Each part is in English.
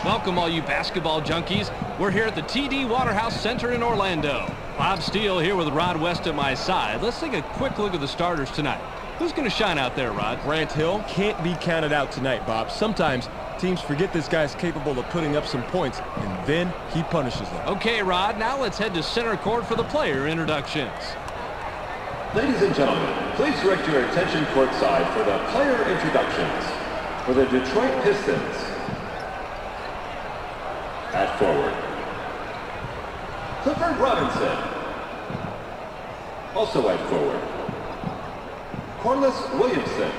Welcome, all you basketball junkies. We're here at the TD Waterhouse Center in Orlando. Bob Steele here with Rod West at my side. Let's take a quick look at the starters tonight. Who's going to shine out there, Rod? Grant Hill can't be counted out tonight, Bob. Sometimes teams forget this guy's capable of putting up some points, and then he punishes them. Okay, Rod, now let's head to center court for the player introductions. Ladies and gentlemen, please direct your attention courtside for the player introductions. For the Detroit Pistons, at forward, Clifford Robinson. Also at forward, Corliss Williamson.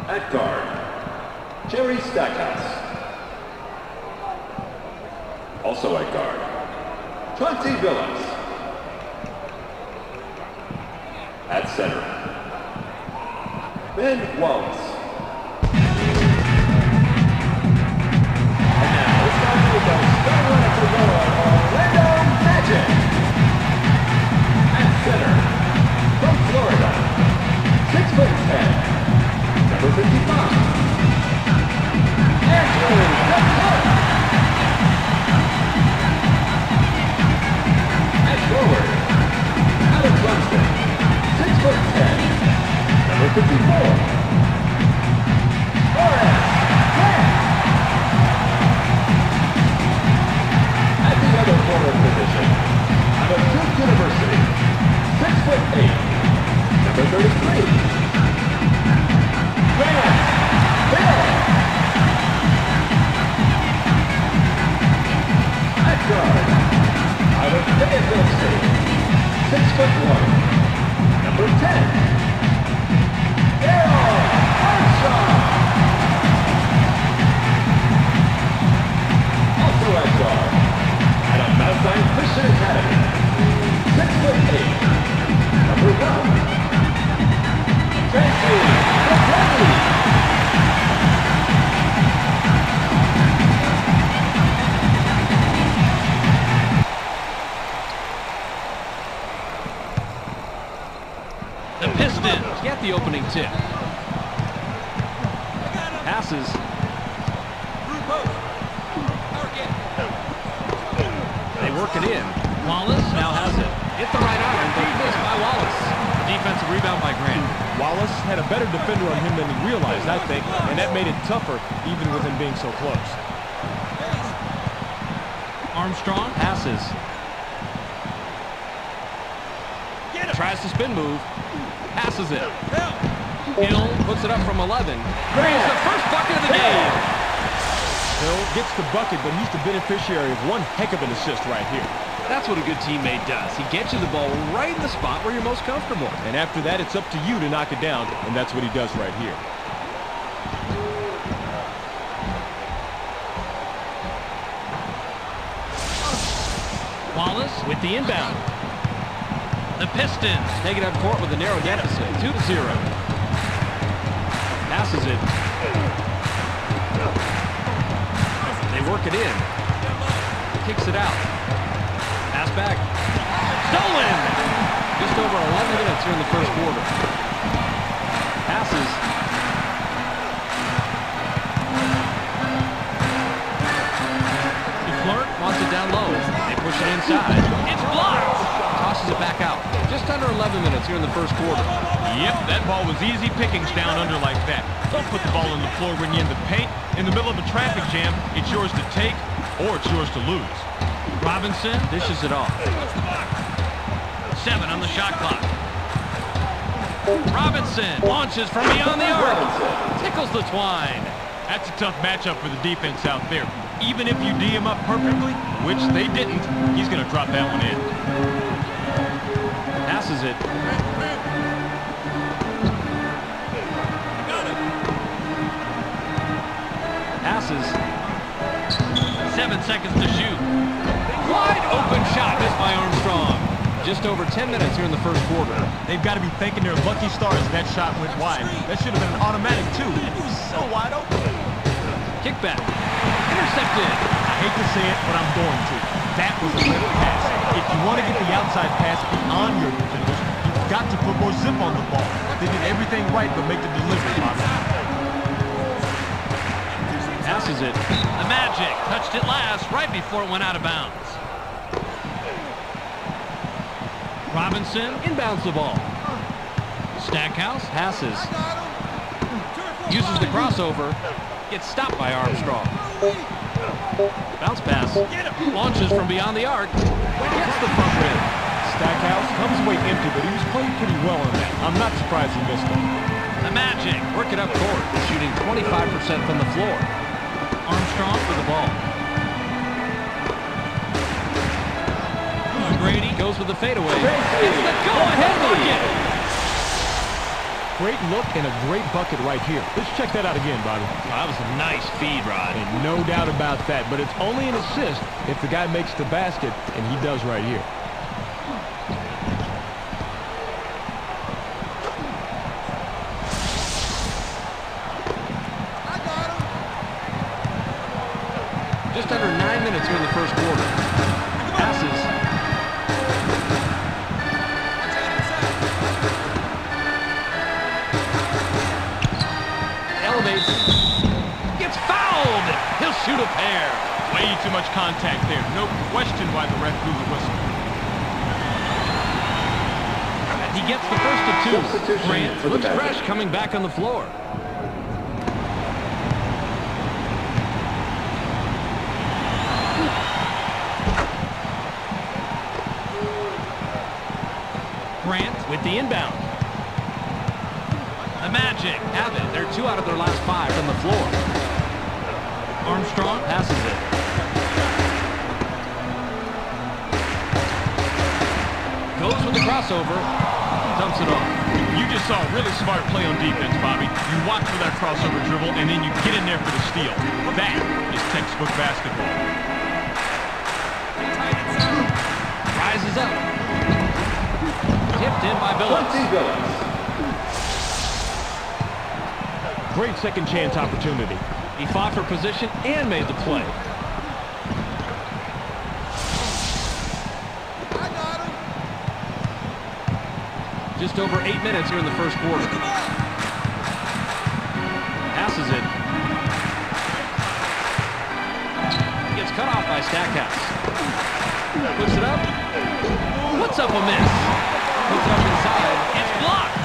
At guard, Jerry Stackhouse. Also at guard, Chauncey Billups. At center, Ben Wallace. And now it's time to the starting lineup for the Orlando Magic. At center, from Florida, 6'10", number 55, Andrew Detroit. At forward, Alex Lunston, 6'10", number 54, Horace Grant. At the other forward position, out of Duke University, 6'8", number 33, Grant Hill. At guard, out of Fayetteville State, 6'1", number 10, Daryl Armstrong. Also at guard, out of Mount Zion Christian Academy, 6'8", number 1, Tracy McGrady. The Pistons get the opening tip. Passes. They work it in. Wallace now has it. Hit the right arm, but missed by Wallace. Defensive rebound by Grant. Wallace had a better defender on him than he realized, I think, and that made it tougher even with him being so close. Armstrong passes. Tries to spin move. Passes it. Hill puts it up from 11. Grants the first bucket of the game. Hill gets the bucket, but he's the beneficiary of one heck of an assist right here. That's what a good teammate does. He gets you the ball right in the spot where you're most comfortable. And after that, it's up to you to knock it down, and that's what he does right here. Wallace with the inbound. The Pistons take it up court with a narrow deficit, 2-0. Passes it. They work it in. Kicks it out. Pass back. Stolen! Just over 11 minutes here in the first quarter. Passes. Flirt wants it down low. They push it inside. It's blocked! Tosses it back out. Just under 11 minutes here in the first quarter. Yep, that ball was easy pickings down under like that. Don't put the ball on the floor when you're in the paint. In the middle of a traffic jam, it's yours to take or it's yours to lose. Robinson dishes it off. 7 on the shot clock. Robinson launches from beyond the arc. Tickles the twine. That's a tough matchup for the defense out there. Even if you D him up perfectly, which they didn't, he's going to drop that one in. Passes it. Passes. 7 seconds to shoot. Wide open shot missed by Armstrong. Just over 10 minutes here in the first quarter. They've got to be thanking their lucky stars that shot went wide. That should have been an automatic, too. It was so wide open. Kickback. Intercepted. I hate to say it, but I'm going to. That was a better pass. If you want to get the outside pass beyond your defenders, you've got to put more zip on the ball. They did everything right but make the delivery, Bobby. Passes passes it. The Magic touched it last right before it went out of bounds. Robinson Inbounds the ball. Stackhouse Passes. Uses the crossover. Gets stopped by Armstrong. Bounce pass. Launches from beyond the arc. Gets the front rim. Stackhouse comes away empty, but he was playing pretty well on that. I'm not surprised he missed it. The Magic. Work it up court. They're shooting 25% from the floor. Armstrong For the ball. Brady Goes with the fadeaway. It's the go-ahead bucket. Great look and a great bucket right here. Let's check that out again, Bobby. Oh, that was a nice feed, Rod. And no doubt about that, but it's only an assist if the guy makes the basket, and he does right here. Just under 9 minutes here in the first quarter. Passes. Elevates. Gets fouled. He'll shoot a pair. Way too much contact there. No question why the ref blew the whistle. He gets the first of two. Substitution Grant for the looks Magic. fresh coming back on the floor. Grant With the inbound. the Magic. Have it. They're 2 out of their last 5 from the floor. Armstrong Passes it. Goes with the crossover. Dumps it off. You just saw a really smart play on defense, Bobby. You watch for that crossover dribble, and then you get in there for the steal. That is textbook basketball. Rises up. Tipped in by Billups. Quincy Billups. Great second chance opportunity. He fought for position and made the play. Just over 8 minutes here in the first quarter. Passes it. Gets cut off by Stackhouse. Puts it up. Puts up a miss. Puts it up inside. It's blocked.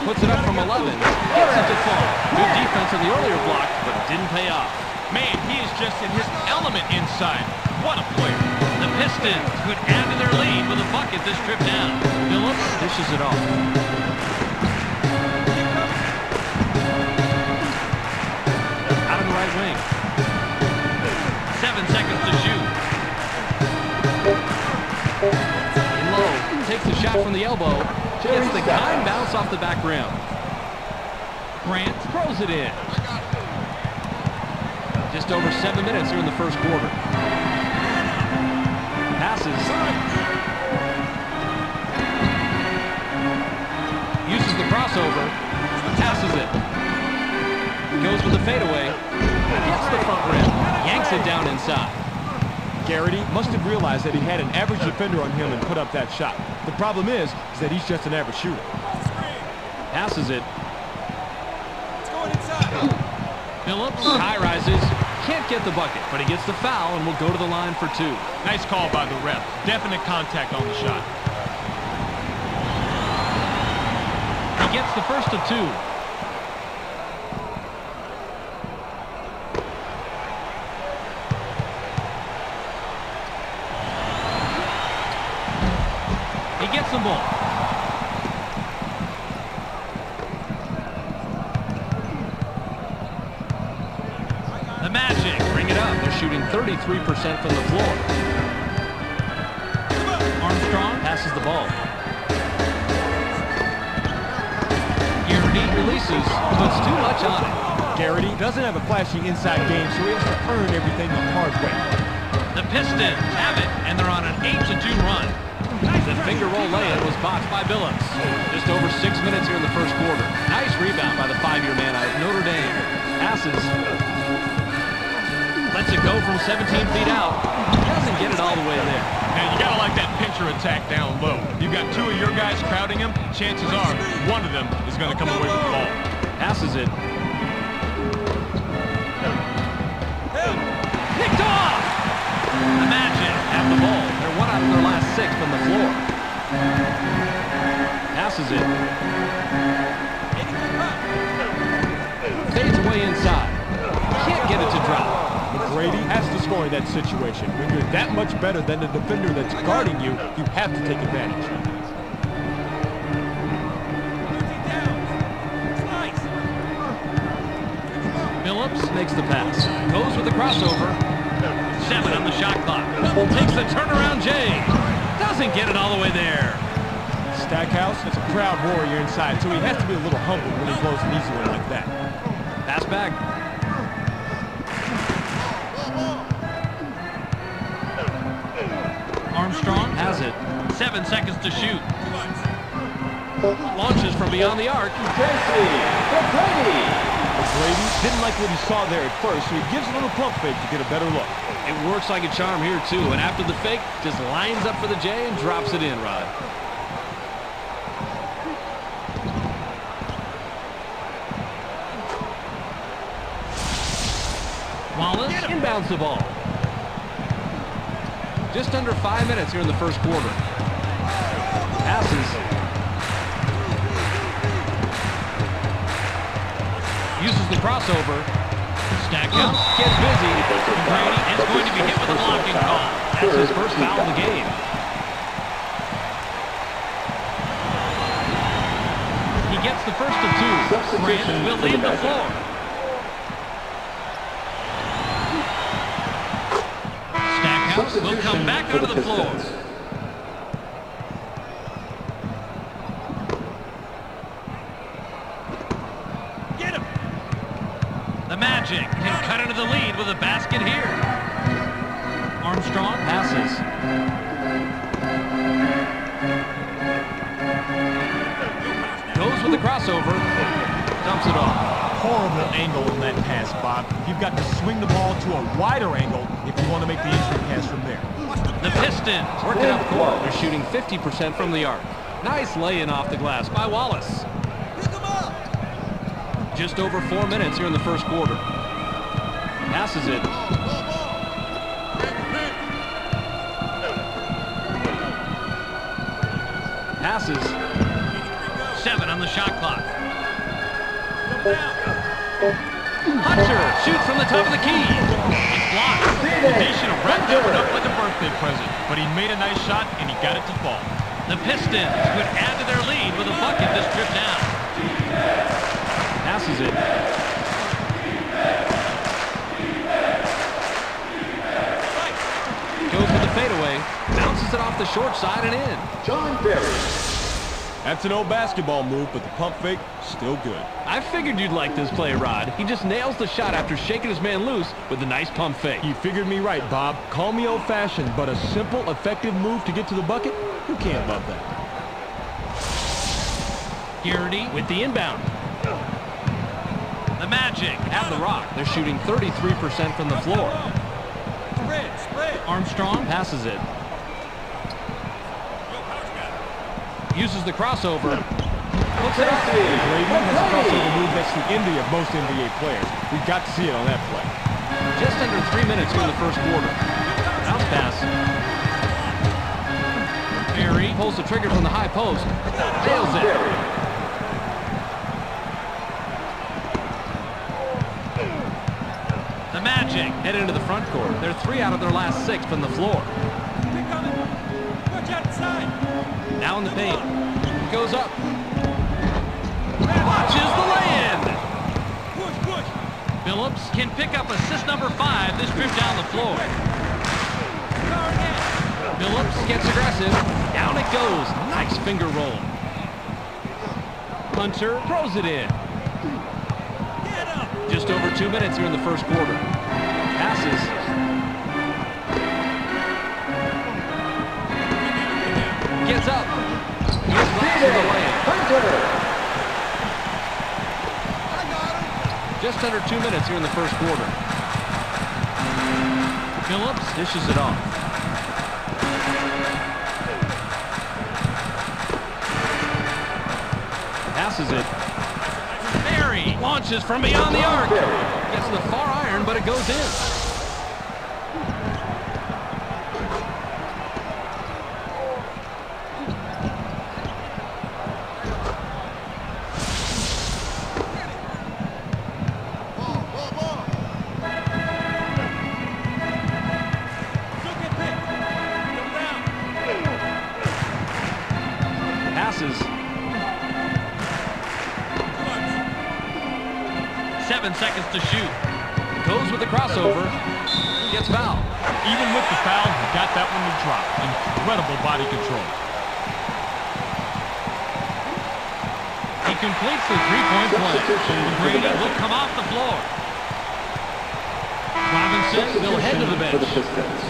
Puts it up from 11. Gets it to fall. Good defense on the earlier block, but it didn't pay off. Man, he is just in his element inside. What a player. The Pistons could add to their lead with a bucket this trip down. Billups dishes it off. Out of the right wing. 7 seconds to shoot. In low. Takes the shot from the elbow. Gets the kind bounce off the back rim. Grant Throws it in. Just over 7 minutes here in the first quarter. Passes. Uses the crossover. Passes it. Goes with the fadeaway. Gets the front rim. Yanks it down inside. Garrity must have realized that he had an average defender on him and put up that shot. The problem is that he's just an average shooter. Passes it. Billups. High rises. Can't get the bucket, but he gets the foul and will go to the line for 2. Nice call by the ref. Definite contact on the shot. He gets the first of 2. He gets the ball. The Magic bring it up. They're shooting 33% from the floor. Armstrong passes the ball. Garrity releases, puts too much on it. Garrity doesn't have a flashy inside game, so he has to earn everything the hard way. The Pistons have it, and they're on an 8-2 run. The finger roll lay-in was boxed by Billups. Just over 6 minutes here in the first quarter. Nice rebound by the 5-year man out of Notre Dame. Passes. Lets it go from 17 feet out. Doesn't get it all the way there. Now, you got to like that pincher attack down low. You've got 2 of your guys crowding him. Chances are one of them is going to come away with the ball. Passes it. the ball. They're 1 out of their last 6 from the floor. Passes it. Fades away inside. Can't get it to drop. McGrady has to score in that situation. When you're that much better than the defender that's guarding you, you have to take advantage. Phillips makes the pass. Goes with the crossover. 7 on the shot clock. Takes the turnaround J. Doesn't get it all the way there. Stackhouse is a proud warrior inside, so he has to be a little humble when he blows an easy one like that. Pass back. Armstrong has it. 7 seconds to shoot. Launches from beyond the arc. McGrady didn't like what he saw there at first, so he gives a little pump fake to get a better look. It works like a charm here, too. And after the fake, just lines up for the J and drops it in, Rod. Wallace inbounds the ball. Just under 5 minutes here in the first quarter. Passes. Uses the crossover. Stackhouse gets busy. Brady is going to be hit with a blocking call. That's his first foul of the game. He gets the first of 2. Grant will leave the floor. Stackhouse will come back onto the floor. Get him! The Magic can cut into the lead with a basket here. Armstrong passes. Goes with the crossover. Dumps it off. Horrible angle in that pass, Bob. You've got to swing the ball to a wider angle if you want to make the entry pass from there. The Pistons working up court. They're shooting 50% from the arc. Nice lay-in off the glass by Wallace. Just over 4 minutes here in the first quarter. Passes it. Passes. 7 on the shot clock. Hutcher shoots from the top of the key. It's blocked. They should have wrapped that one up like a birthday present, but he made a nice shot and he got it to fall. The Pistons could add to their lead with a bucket this trip down. Passes it. Goes with the fadeaway. Bounces it off the short side and in. John Berry. That's an old basketball move, but the pump fake, still good. I figured you'd like this play, Rod. He just nails the shot after shaking his man loose with a nice pump fake. You figured me right, Bob. Call me old-fashioned, but a simple, effective move to get to the bucket? Who can't love that? Garrity with the inbound. The Magic have the rock. They're shooting 33% from the floor. Armstrong passes it. Uses the crossover. Looks it up. Brady has a crossover move that's the envy of most NBA players. We've got to see it on that play. Just under 3 minutes here in the first quarter. Bounce pass. Berry pulls the trigger from the high post. Nails it. The Magic head into the front court. They're 3 out of their last 6 from the floor. Now in the paint. Goes up. Watches the lay-in. Phillips can pick up assist number 5 this trip down the floor. Phillips gets aggressive. Down it goes. Nice finger roll. Hunter throws it in. Just over 2 minutes here in the first quarter. Passes. Gets up. Here's Ross with the lay-in. Just under 2 minutes here in the first quarter. Phillips dishes it off. Passes it. Berry launches from beyond the arc. Gets the far iron, but it goes in. Passes. 7 seconds to shoot. Goes with the crossover. Gets fouled. Even with the foul, he got that one to drop. Incredible body control. He completes the three-point play. Brady will come off the floor. Robinson will head to the For the bench. Pistons.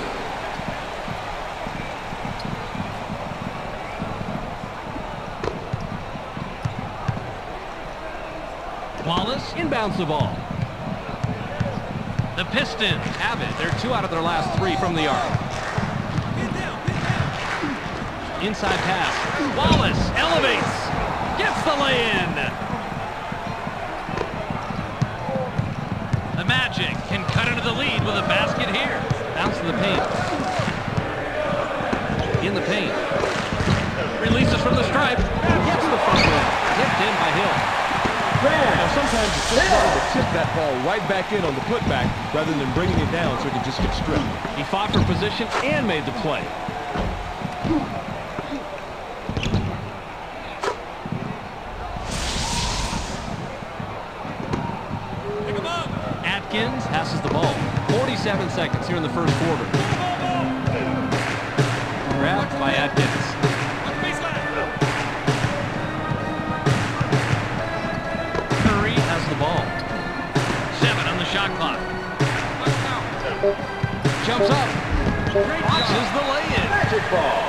Wallace Inbounds the ball. The Pistons Have it. They're 2 out of their last 3 from the arc. Inside pass. Wallace elevates. Gets the lay-in. The Magic can cut into the lead with a basket here. Bounce to the paint. In the paint. Releases from the stripe. Gets the front rim. Tipped in by Hill. Now, sometimes it's just better to tip that ball right back in on the putback rather than bringing it down so it can just get stripped. He fought for position and made the play. Atkins passes the ball. 47 seconds here in the first quarter. Grabbed by Atkins. Curry has the ball. 7 on the shot clock. Jumps up. Launches the lay-in. Magic ball.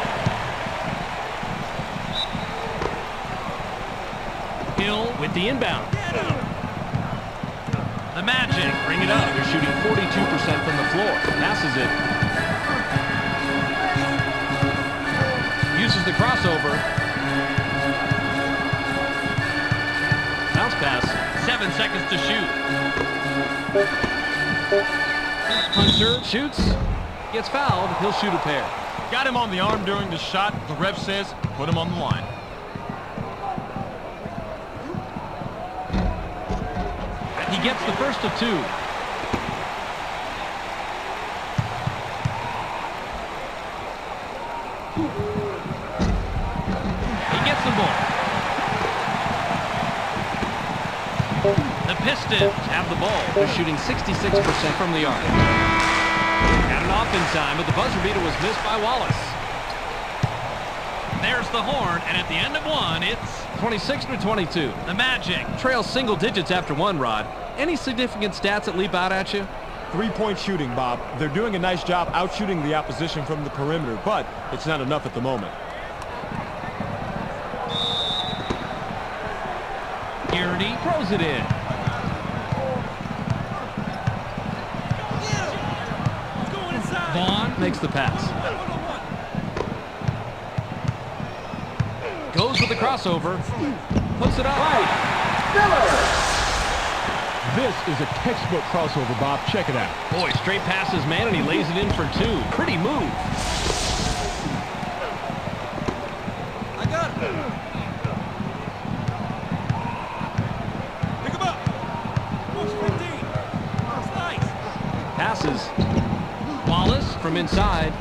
Hill with the inbound. The Magic Bring it up. They're shooting 42% from the floor. Passes it. Uses the crossover. Bounce pass. 7 seconds to shoot. Hunter shoots. Gets fouled. He'll shoot a pair. Got him on the arm during the shot. The ref says put him on the line. He gets the first of 2. He gets the ball. The Pistons Have the ball. They're shooting 66% from the arc. Got it off in time, but the buzzer beater was missed by Wallace. There's the horn, and at the end of one, it's 26-22. the Magic. Trails single digits after 1, Rod. Any significant stats that leap out at you? Three-point shooting, Bob. They're doing a nice job out-shooting the opposition from the perimeter, but it's not enough at the moment. Garrity throws it in. Vaughn makes the pass. Goes with the crossover. Puts it up. This is a textbook crossover, Bob. Check it out. Boy, straight past his man, and he lays it in for 2. Pretty move. I got it. Pick him up. Push 15. That's nice. Passes. Wallace from inside.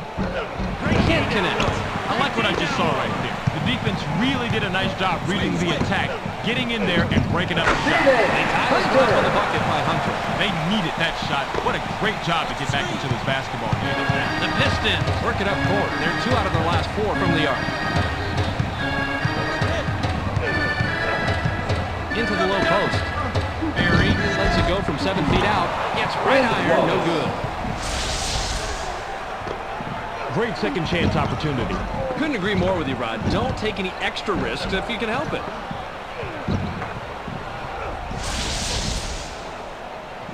Can't connect. I like what I just saw right there. The defense really did a nice job reading the attack, getting in there and breaking up the shot. They tie this one on the bucket by Hunter. They needed that shot. What a great job to get back into this basketball game. The Pistons Work it up court. They're 2 out of their last 4 from the arc. Into the low post. Barry Lets it go from 7 feet out. Gets right iron. No good. Great second chance opportunity. Couldn't agree more with you, Rod. Don't take any extra risks if you can help it.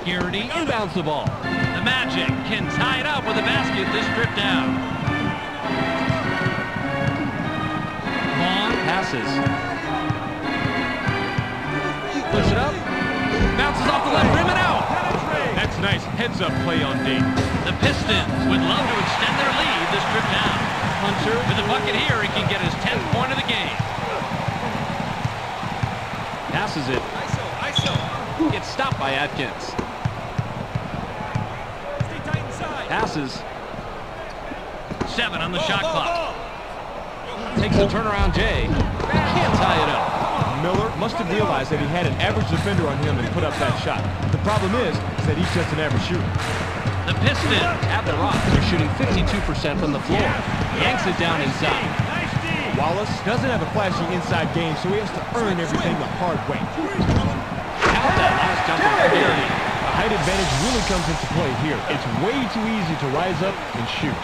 Garrity. Inbounds the ball. The Magic can tie it up with a basket this trip down. Vaughn passes. Push it up. Bounces off the left rim and out. That's nice heads-up play on D. The Pistons would love to extend their lead this trip down. Hunter With a bucket here, he can get his 10th point of the game. passes it. ISO. Gets stopped by Atkins. Stay tight inside. Passes. 7 on the shot clock. Takes a turnaround Jay. Can't tie it up. Miller must have realized that he had an average defender on him and put up that shot. The problem is that he's just an average shooter. The Pistons have the rock. They're shooting 52% from the floor. Yanks it down inside. Wallace doesn't have a flashy inside game, so he has to earn everything the hard way. Count that last jumper for Gary. The height advantage really comes into play here. It's way too easy to rise up and shoot.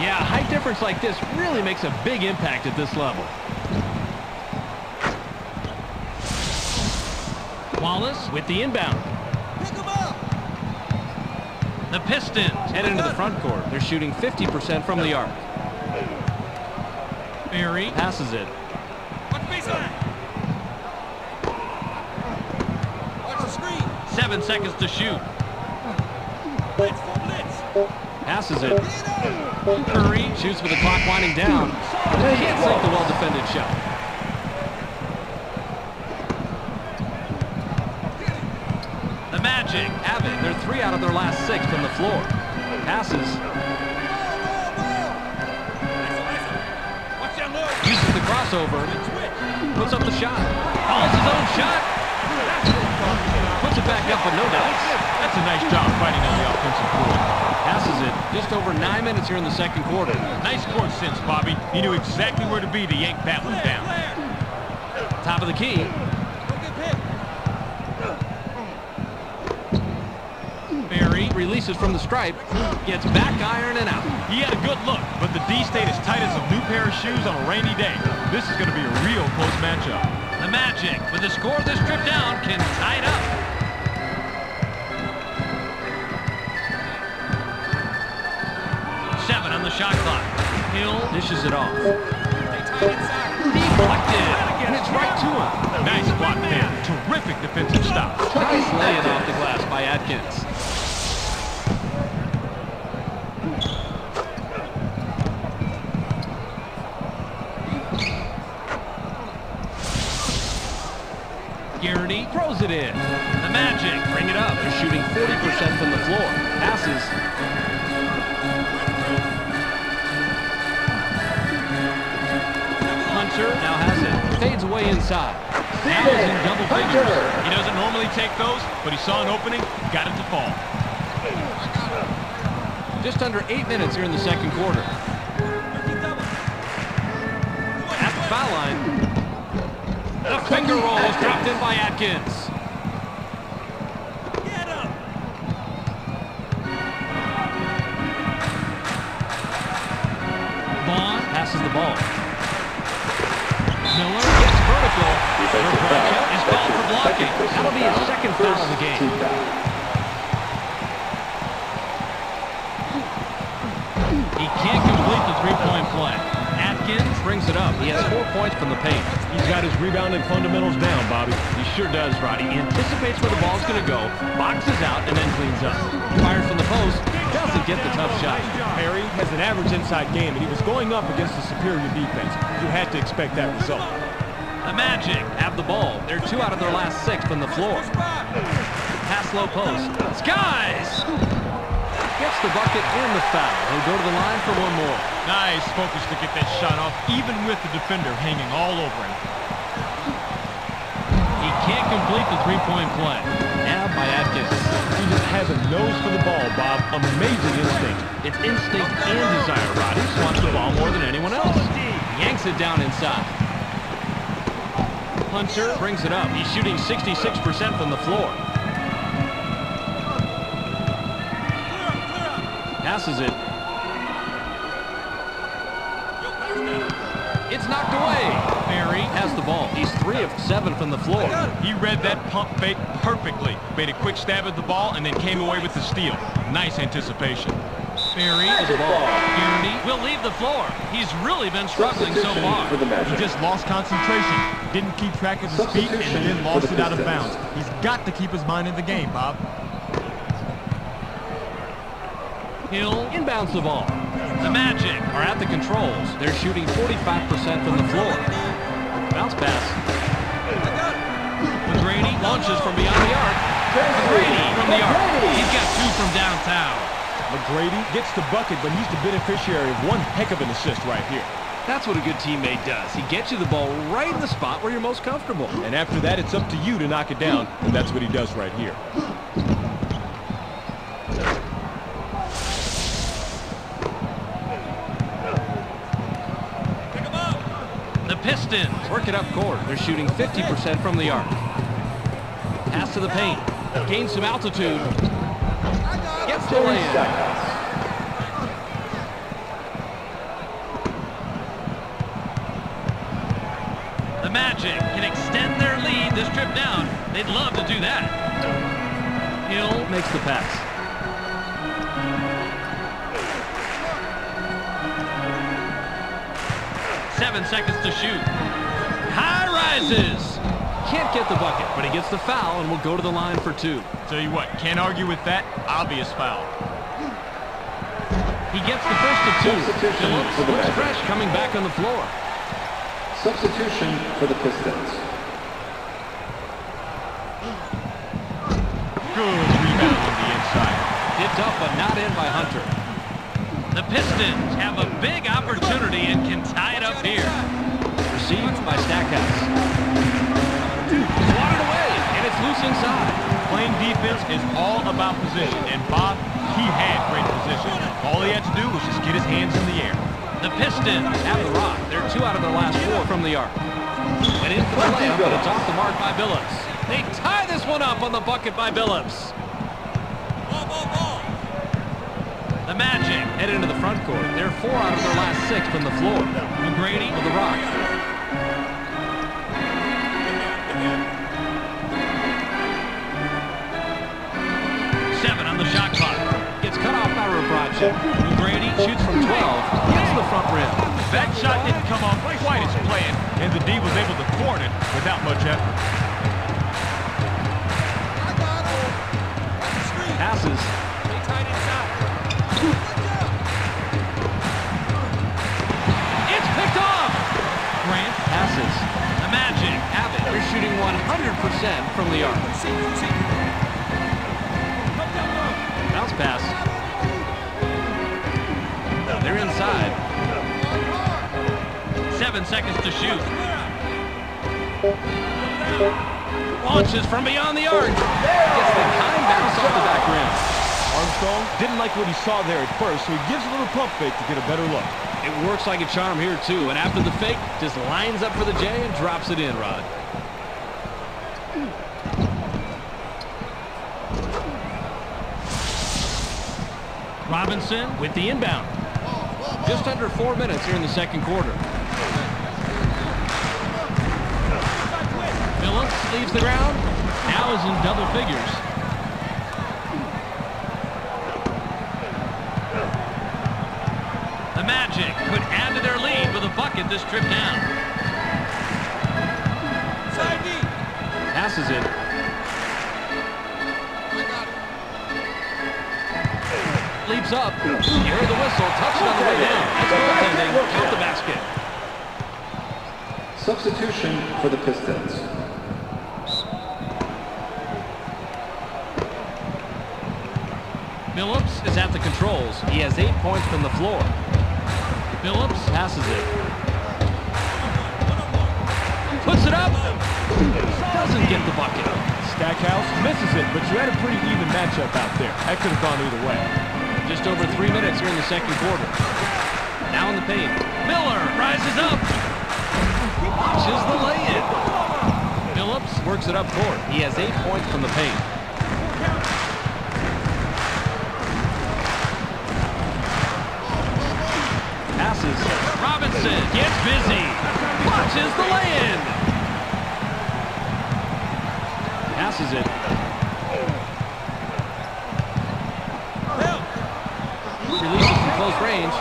Yeah, a height difference like this really makes a big impact at this level. Wallace with the inbound. Pick him up. The Pistons head into the front court. They're shooting 50% from the arc. Barry passes it. Watch baseline. Watch the screen. 7 seconds to shoot. Blitz for blitz. Passes it. Curry shoots with the clock winding down. Can't sink the well-defended shot. The Magic have it. They're 3 out of their last 6 from the floor. Passes. Watch that low. Uses the crossover. Switch. Puts up the shot. Calls his own shot. Puts it back up, but no dice. That's a nice job fighting on the offensive board. Passes it. Just over 9 minutes here in the second quarter. Nice court sense, Bobby. He knew exactly where to be to yank that one down. Top of the key. Go get picked. Barry releases from the stripe. Gets back iron and out. He had a good look, but the D stayed as tight as a new pair of shoes on a rainy day. This is going to be a real close matchup. The Magic, with the score of this trip down, can tie it up. On the shot clock. Hill dishes it off. Deflected. And it's right to him. Nice block there. Terrific defensive stop. Nice laying off the glass by Atkins. Garrity throws it in. The Magic bring it up. They're shooting 40% from the floor. Passes. Now has it. Fades away inside. Now is in double figures. He doesn't normally take those, but he saw an opening, got it to fall. Just under 8 minutes here in the second quarter. At the foul line. The finger roll is dropped in by Atkins. Get him. Vaughn passes the ball. Miller gets vertical. Is called for blocking. That'll be his second foul of the game. He can't complete the three-point play. Atkins brings it up. He has 4 points from the paint. He's got his rebounding fundamentals down, Bobby. He sure does, Roddy. He anticipates where the ball's going to go, boxes out, and then cleans up. Fires from the post, doesn't get the tough shot. Perry has an average inside game, and he was going up against a superior defense. You had to expect that result. The Magic have the ball. They're 2 out of their last 6 from the floor. Pass low post. Skies! Gets the bucket and the foul. He'll go to the line for one more. Nice focus to get that shot off, even with the defender hanging all over him. He can't complete the three-point play. Nabbed by Atkins. He just has a nose for the ball, Bob. Amazing instinct. It's instinct and desire, Roddy. He wants the ball more than anyone else. Yanks it down inside. Hunter brings it up. He's shooting 66% from the floor. Passes it. It's knocked away. Barry has the ball. He's 3 of 7 from the floor. He read that pump fake perfectly. Made a quick stab at the ball and then came away with the steal. Nice anticipation. Barry has the ball. Garrity will leave the floor. He's really been struggling so far. He just lost concentration. Didn't keep track of his feet and then lost it out of bounds. He's got to keep his mind in the game, Bob. Hill inbounds the ball. The Magic are at the controls. They're shooting 45% from the floor. Bounce pass. McGrady launches from beyond the arc. McGrady from the arc. He's got 2 from downtown. McGrady gets the bucket, but he's the beneficiary of one heck of an assist right here. That's what a good teammate does. He gets you the ball right in the spot where you're most comfortable. And after that, it's up to you to knock it down, and that's what he does right here. Pick him up. The Pistons work it up court. They're shooting 50% from the arc. Pass to the paint. Gains some altitude. Gets the 30 lay-in. seconds. The Magic can extend their lead this trip down. They'd love to do that. Hill makes the pass. Seven seconds to shoot. High rises. Can't get the bucket, but he gets the foul and will go to the line for two. Tell you what, can't argue with that. Obvious foul. He gets the first of two. Substitution Phillips for the looks Magic. fresh coming back on the floor. Substitution for the Pistons. Good rebound on the inside. Dipped up, but not in by Hunter. The Pistons have a big opportunity and can tie it up here. Received by Stackhouse. Swatted away, and it's loose inside. Playing defense is all about position, and Bob, he had great position. All he had to do was just get his hands in the air. The Pistons have the rock. They're 2 out of their last 4 from the arc. Went in for the layup, but it's off the mark by Billups. They tie this one up on the bucket by Billups. Ball, ball, ball. The Magic head into the front court. They're 4 out of their last 6 from the floor. McGrady with the rock. Seven on the shot clock. Gets cut off by Rabracha. McGrady shoots from 12. Gets the front rim. That shot didn't come off quite as planned, and the D was able to thwart it without much effort. I got him. Watch the screen. Passes. Stay tight inside. It's picked off. Grant passes. The Magic have it. They're shooting 100% from the arc. Bounce pass. They're inside. 7 seconds to shoot. Launches from beyond the arc. Gets the kind bounce off the back rim. Armstrong didn't like what he saw there at first, so he gives a little pump fake to get a better look. It works like a charm here, too. And after the fake, just lines up for the J and drops it in, Rod. Robinson with the inbound. Just under 4 minutes here in the second quarter. Phillips leaves the ground. Now is in double figures. The Magic could add to their lead with a bucket this trip down. Side D. Passes it. I got it. Leaps up. You heard the whistle. Touched it on the way down. That's goaltending. Count the basket. Substitution for the Pistons. Phillips is at the controls. He has 8 points from the floor. Phillips passes it. Puts it up. Doesn't get the bucket. Stackhouse misses it, but you had a pretty even matchup out there. That could have gone either way. Just over 3 minutes here in the second quarter. Now in the paint. Miller rises up. Watches the lay-in. Phillips works it up court. He has 8 points from the paint. Passes. Robinson gets busy. Watches the lay-in. Passes it. Releases from close range.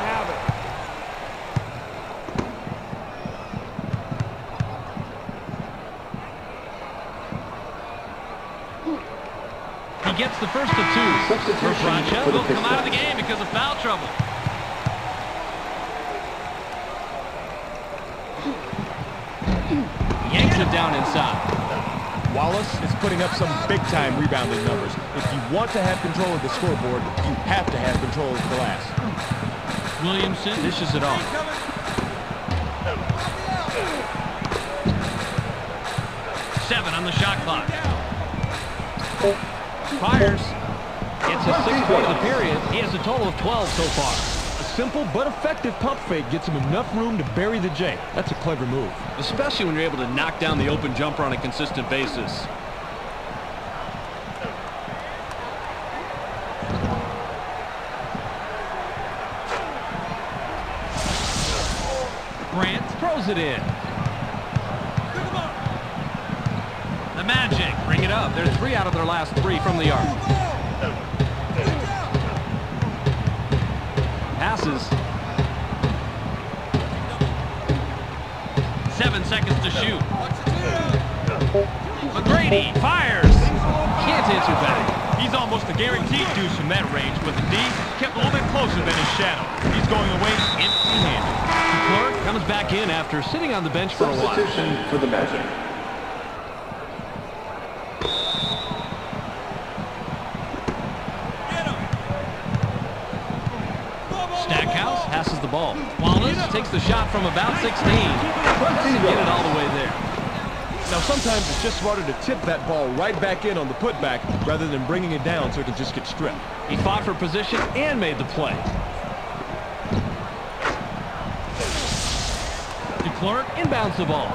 He gets the first of 2. Substitution Rabracha for the will come out of the Pistons. game because of foul trouble. Yanks it down inside. Wallace is putting up some big-time rebounding numbers. If you want to have control of the scoreboard, you have to have control of the glass. Williamson dishes it off. Seven on the shot clock. Fires. Gets his 6th point of the period. He has a total of 12 so far. A simple but effective pump fake gets him enough room to bury the J. That's a clever move. Especially when you're able to knock down the open jumper on a consistent basis. Grant throws it in. The Magic bring it up. They're 3 out of their last 3 from the arc. Passes. 7 seconds to shoot. McGrady fires. Can't answer back. He's almost a guaranteed deuce from that range, but the D kept a little bit closer than his shadow. He's going away empty-handed. Clark comes back in after sitting on the bench for a while. Substitution for the Magic. Stackhouse passes the ball. Wallace takes the shot from about 16. Doesn't get it all the way there. Now, sometimes it's just smarter to tip that ball right back in on the putback rather than bringing it down so it can just get stripped. He fought for position and made the play. DeClerc inbounds the ball.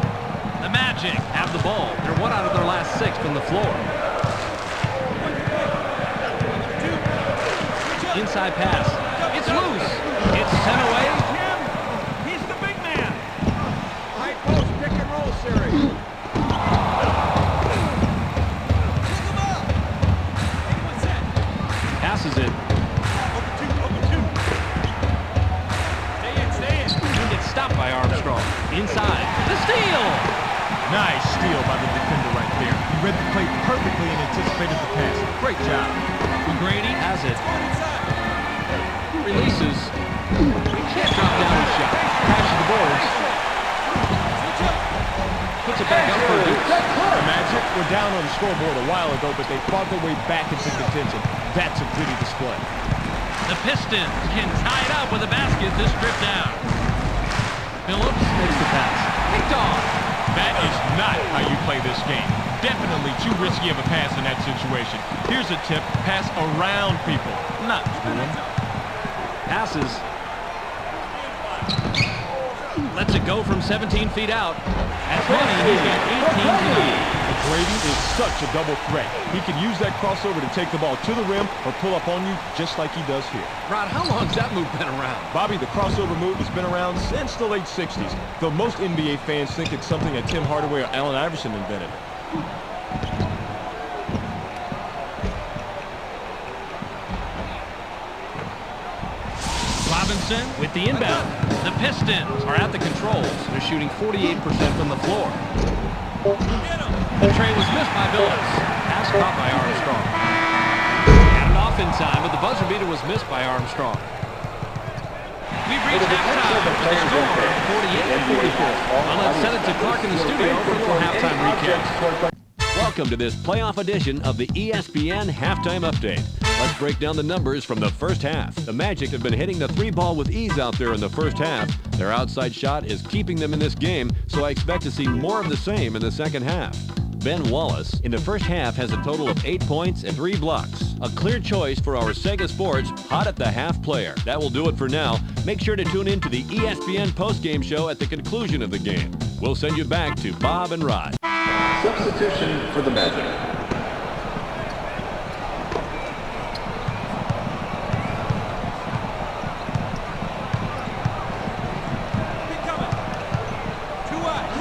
The Magic have the ball. They're 1 out of their last 6 from the floor. Inside pass. It's loose. It's sent away. He's the big man. High post pick and roll series. Passes it. Stay in. He gets stopped by Armstrong. Inside. The steal. Nice steal by the defender right there. He read the play perfectly and anticipated the pass. Great job. McGrady has it. Releases. He can't drop down his shot. Crashes the boards. Puts it back up for a deuce. The Magic were down on the scoreboard a while ago, but they fought their way back into contention. That's a gritty display. The Pistons can tie it up with a basket to strip down. Phillips makes the pass. Picked off. That is not how you play this game. Definitely too risky of a pass in that situation. Here's a tip. Pass around people, not through them. Passes. Lets it go from 17 feet out. At 20, he's got 18 tonight. Brady is such a double threat. He can use that crossover to take the ball to the rim or pull up on you just like he does here. Rod, how long's that move been around? Bobby, the crossover move has been around since the late 60s, though most NBA fans think it's something that Tim Hardaway or Allen Iverson invented. Robinson with the inbound. The Pistons are at the controls. They're shooting 48% from the floor. The trade was missed by Phillips. Pass caught by Armstrong. Got it off in time, but the buzzer beater was missed by Armstrong. We've reached halftime with the score 48-44. Well, let's send it to Clark in the studio for a little halftime recap. Welcome to this playoff edition of the ESPN Halftime Update. Let's break down the numbers from the first half. The Magic have been hitting the 3-ball with ease out there in the first half. Their outside shot is keeping them in this game, so I expect to see more of the same in the second half. Ben Wallace, in the first half, has a total of 8 points and 3 blocks. A clear choice for our Sega Sports Hot at the Half player. That will do it for now. Make sure to tune in to the ESPN postgame show at the conclusion of the game. We'll send you back to Bob and Rod. Substitution for the Magic.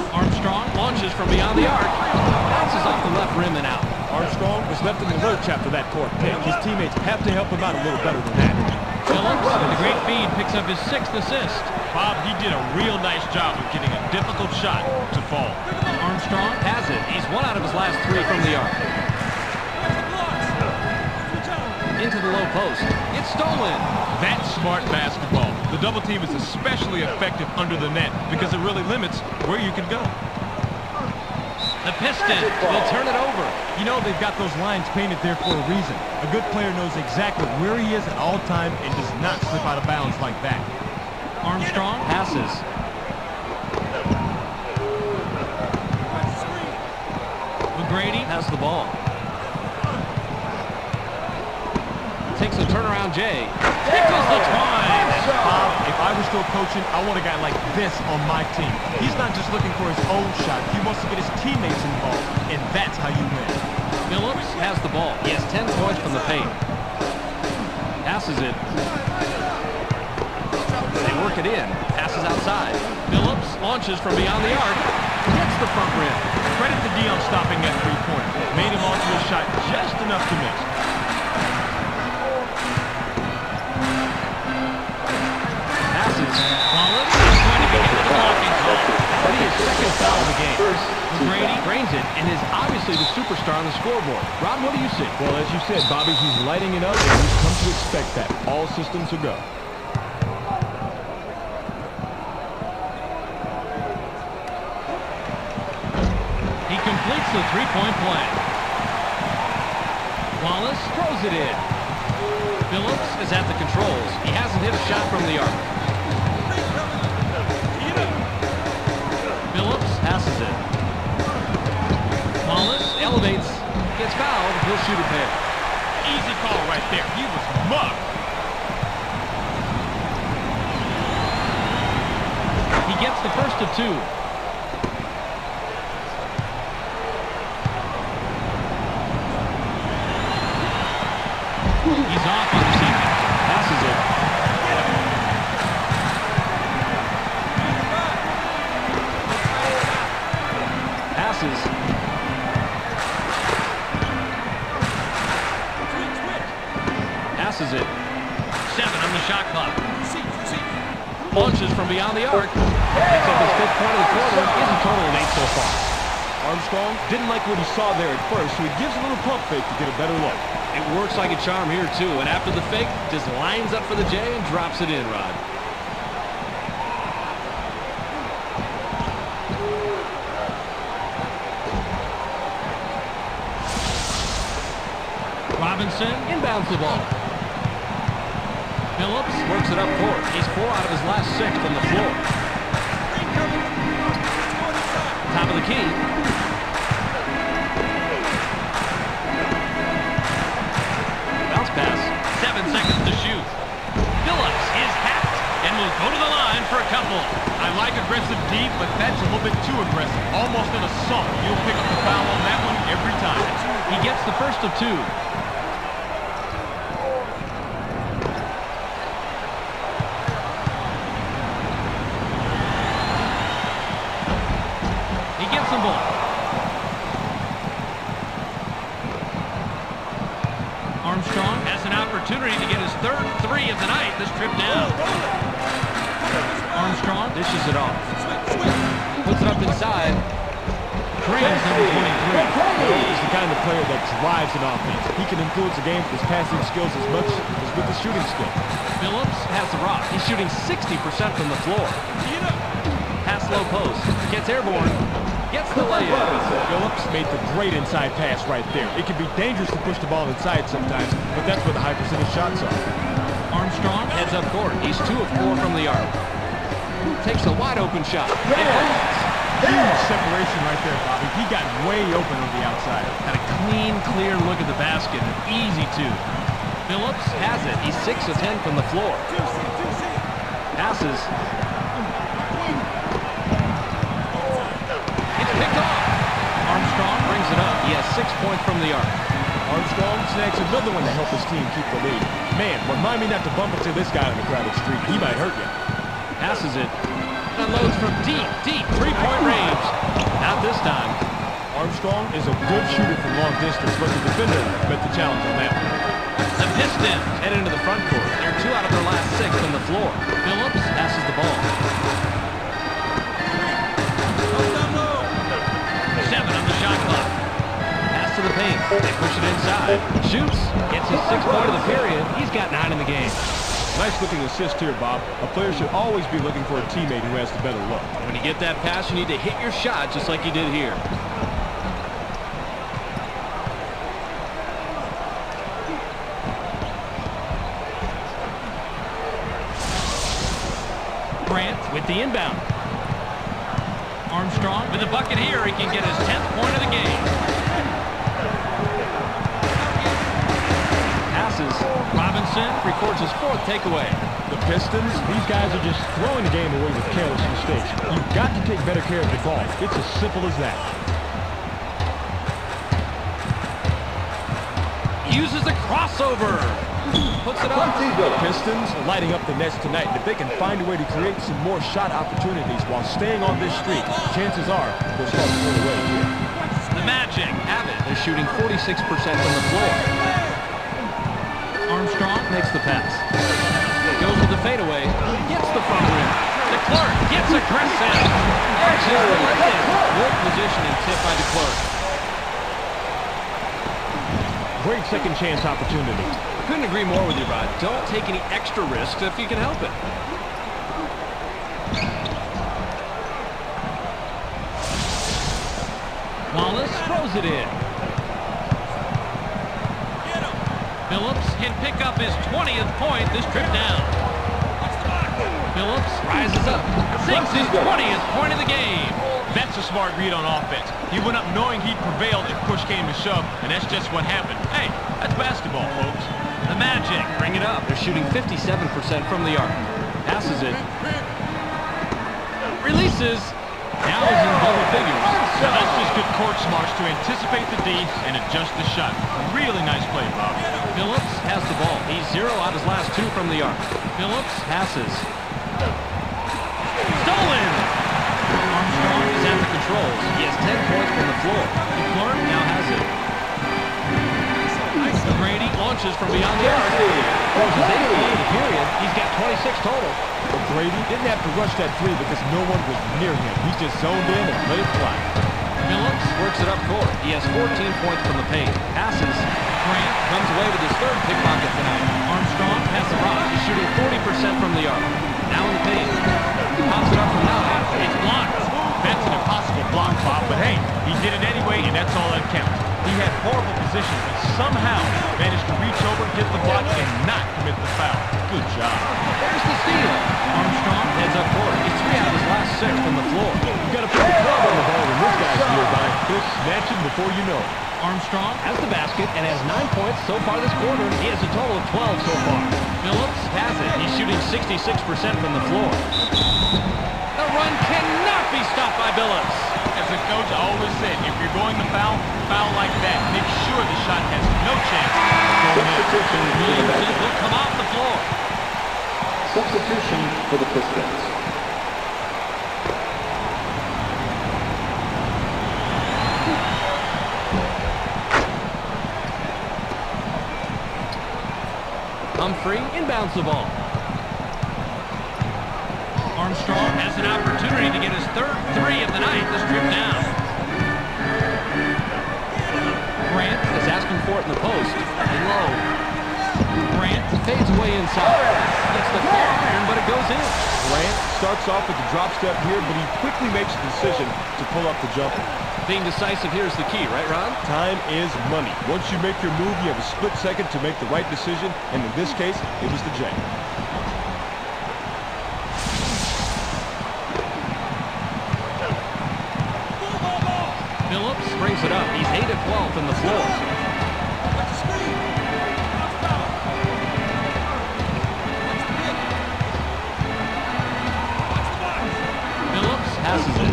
Armstrong launches from beyond the arc. Bounces off the left rim and out. Armstrong was left in the lurch after that poor pick. His teammates have to help him out a little better than that. Phillips, with a great feed, picks up his 6th assist. Bob, he did a real nice job of getting a difficult shot to fall. Armstrong has it. He's 1 out of his last 3 from the arc. Into the low post. It's stolen. That's smart basketball. The double team is especially effective under the net because it really limits where you can go. The Pistons will turn it over. You know they've got those lines painted there for a reason. A good player knows exactly where he is at all times and does not slip out of bounds like that. Armstrong passes. has the ball. Takes a turnaround Jay. Tickles the twine. Bob, if I were still coaching, I want a guy like this on my team. He's not just looking for his own shot. He wants to get his teammates involved, and that's how you win. Phillips has the ball. He has 10 points from the paint. Passes it. They work it in. Passes outside. Phillips launches from beyond the arc. Hits the front rim. Credit to Dion stopping that three-pointer. Made him onto a shot just enough to miss. Passes. Wallace is going to be hit with the blocking foul. That'll be his second foul of the game. McGrady drains it and is obviously the superstar on the scoreboard. Rob, what do you see? Well, as you said, Bobby, he's lighting it up, and we've come to expect that. All systems are go. He completes the three-point play. Wallace throws it in. Phillips is at the controls. He hasn't hit a shot from the arc. Phillips passes it. Wallace elevates, gets fouled, he'll shoot a pair. Easy call right there. He was mugged. He gets the first of two. He's off on this evening. Passes it. Passes. Passes it. 7 on the shot clock. Launches from beyond the arc. Picks up his 5th point of the quarter. Is a total of 8 so far. Armstrong didn't like what he saw there at first, so he gives a little pump fake to get a better look. It works like a charm here, too. And after the fake, just lines up for the J and drops it in, Rod. Robinson inbounds the ball. Phillips works it up court. He's 4 out of his last 6 from the floor. Top of the key. Bounce pass. 7 seconds to shoot. Phillips is hacked and will go to the line for a couple. I like aggressive deep, but that's a little bit too aggressive. Almost an assault. You'll pick up the foul on that one every time. He gets the first of 2. He gets the ball. Armstrong has an opportunity to get his 3rd 3 of the night this trip down. Armstrong dishes it off. Puts it up inside. Drains number 23. He's the kind of player that drives an offense. He can influence a game with his passing skills as much as with his shooting skill. Phillips has the rock. He's shooting 60% from the floor. Pass low post. Gets airborne. Gets the layup. Phillips made the great inside pass right there. It can be dangerous to push the ball inside sometimes, but that's where the high percentage shots are. Armstrong heads up court. He's 2 of 4 from the arc. Takes a wide open shot. It falls. Huge separation right there, Bobby. He got way open on the outside. Got a clean, clear look at the basket. Easy to. Phillips has it. He's 6 of 10 from the floor. Passes. It's picked off. Armstrong brings it up. He has 6 points from the arc. Armstrong snags another one to help his team keep the lead. Man, remind me not to bump into this guy on the crowded street. He might hurt you. Passes it. Unloads from deep, 3-point range. Not this time. Armstrong is a good shooter from long distance, but the defender met the challenge on that one. The Pistons head into the front court. They're 2 out of their last 6 from the floor. Phillips passes the ball. 7 on the shot clock. Pass to the paint. They push it inside. Shoots. Gets his 6th point of the period. He's got 9 in the game. Nice looking assist here, Bob. A player should always be looking for a teammate who has the better look. When you get that pass, you need to hit your shot just like you did here. Grant with the inbound. Armstrong with a bucket here. He can get his 10th point of the game. passes. Robinson records his 4th takeaway. The Pistons, these guys are just throwing the game away with careless mistakes. You've got to take better care of the ball. It's as simple as that. Uses a crossover. Puts it up. The Pistons are lighting up the nets tonight. If they can find a way to create some more shot opportunities while staying on this streak, chances are they'll start to pull away here. The Magic have it. They're shooting 46% from the floor. Armstrong makes the pass. Goes with the fadeaway. Gets the front rim. DeClerc gets aggressive. Arches the layup. Good positioning tip by DeClerc. Great second chance opportunity. Couldn't agree more with you, Rod. Don't take any extra risks if you can help it. Wallace throws it in. Phillips can pick up his 20th point this trip down. Phillips rises up. Sinks his 20th point of the game. That's a smart read on offense. He went up knowing he'd prevailed if push came to shove, and that's just what happened. Hey, that's basketball, folks. The Magic bring it up. They're shooting 57% from the arc. Passes it. Releases. Now is in double figures. Now that's just good court smarts to anticipate the D and adjust the shot. Really nice play, Bob. Phillips has the ball. He's 0 out his last 2 from the arc. Phillips passes. Stolen! Armstrong is at the controls. He has 10 points from the floor. DeClerc now has it. Brady launches from beyond the arc. Throws his 8th ball of the period. He's got 26 total. But Brady didn't have to rush that 3 because no one was near him. He just zoned in and let it fly. Phillips works it up court. He has 14 points from the paint. Passes. Grant comes away with his 3rd pickpocket tonight. Armstrong has the rock. He's shooting 40% from the arc. Now in the paint. Pops it up from 9. It's blocked. That's an impossible block, Bob, but hey, he did it anyway, and that's all that counts. He had horrible position, but somehow managed to reach over, hit the block, and not commit the foul. Good job. There's the steal. Armstrong heads up court. He's 3 out of his last 6 from the floor. You got to put the club on the ball when this guy's nearby. He'll snatch him before you know it. Armstrong has the basket and has 9 points so far this quarter. He has a total of 12 so far. Phillips has it. He's shooting 66% from the floor. The run cannot be stopped by Billups. As a coach, I always said, if you're going to foul like that. Make sure the shot has no chance of going in. Williamson will come off the floor. Substitution for the Pistons. Humphrey inbounds the ball. Armstrong has an opportunity to get his 3rd 3 of the night this trip down. Grant is asking for it in the post. And low. Grant fades away inside. Gets the far iron, but it goes in. Grant starts off with the drop step here, but he quickly makes the decision to pull up the jumper. Being decisive here is the key, right, Ron? Time is money. Once you make your move, you have a split second to make the right decision, and in this case, it was the J. Phillips brings it up. He's 8 of 12 from the floor. Phillips passes it.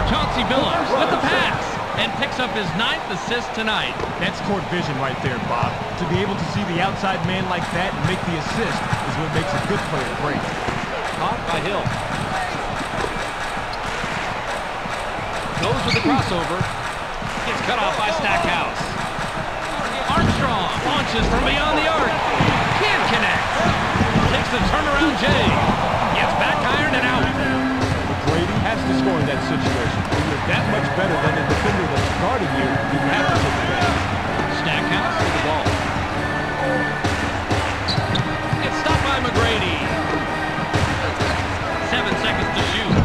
Chauncey Billups with the pass and picks up his 9th assist tonight. That's court vision right there, Bob. To be able to see the outside man like that and make the assist is what makes a good player great. Caught by Hill. Goes with the crossover. Gets cut off by Stackhouse. Armstrong launches from beyond the arc. Can't connect. Takes the turnaround J. Gets back iron and out. Brady has to score in that situation. When you're that much better than the defender that's guarding you, you have to take the advantage. Stackhouse with the ball. It's stopped by McGrady. 7 seconds to shoot.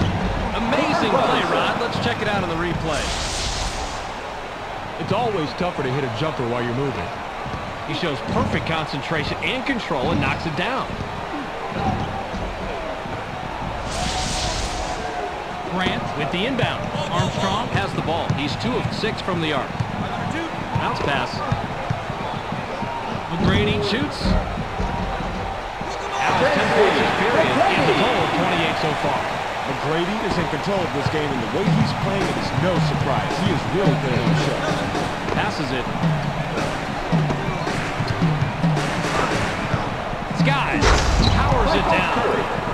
Amazing play, Rod. Let's check it out on the replay. It's always tougher to hit a jumper while you're moving. He shows perfect concentration and control and knocks it down. Grant with the inbound. Armstrong has the ball. He's 2 of 6 from the arc. Bounce pass. McGrady shoots. Now 10 points this period. He has a total of 28 so far. McGrady is in control of this game, and the way he's playing it is no surprise. He is really putting on a show. Passes it. Skies powers it down.